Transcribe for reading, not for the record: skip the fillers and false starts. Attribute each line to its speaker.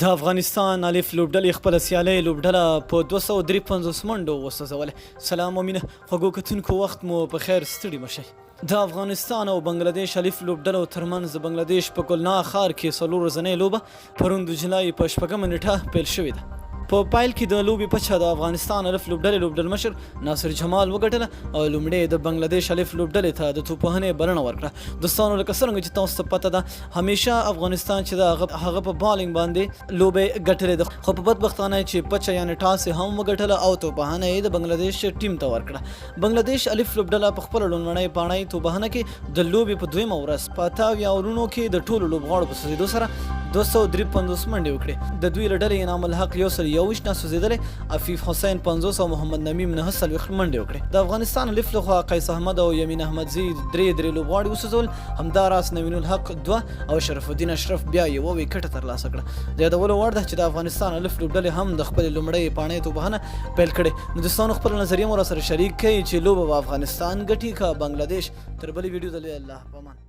Speaker 1: د افغانستان الف لوبډلې خپله سیالۍ لوبډله په 253 منډو وسوځولې. سلام او مینه خوږو کتونکو، وخت مو په خیر، ستړي مه شئ. د افغانستان او بنګلادیش الف لوبډلو ترمنځ د بنګلادیش په ګلنا ښار کې څلور ورځنۍ لوبه پرون د جولای په 8 نیټه پیل شوې ده. په پایل کې د لوبې پچه د افغانستان الف لوبډلې لوبډلمشر ناصر جمال وګټله او لومړی د بنګلادیش الف لوبډلې ته د توپوهنې بلنه ورکړه. دوستانو، لکه څرنګه چې تاسو ته پته ده، همیشه افغانستان چې د هغه په بالینګ باندې لوبې ګټلې ده، خو په بدبختانه چې پچه یعنې ټاس یې هم وګټله او توپوهنه یې د بنګلادیش ټیم ته ورکړه. بنګلادیش الف لوبډله په خپله لومړنۍ پاڼۍ توپوهنه کې د لوبې په دویمه ورځ په 58 اورونو کې د ټولو لوبغاړو په سوځېدو سره 253 منډې وکړې. د دوی له ډلې انعام الحق 121 نه سوځېدلی، عفیف حسین 50 او محمد نمیم 49 منډې وکړې. د افغانستان الف لخوا قیس احمد او یمین احمدزي درې لوبغاړي وسوځول، همداراز نوین الحق 2 او شرف الدین اشرف بیا یوه ویکټه ترلاسه کړه. د یادولو وړ ده چې د افغانستان الف لوبډلې هم د خپلې لومړۍ پاڼۍ توپوهنه پیل کړې. نو دوستانو، خپله نظریه مو راسره شریک کړئ چې لوبه به افغانستان ګټي که بنګلادیش. تر بلې ویډیو ته الله په امان.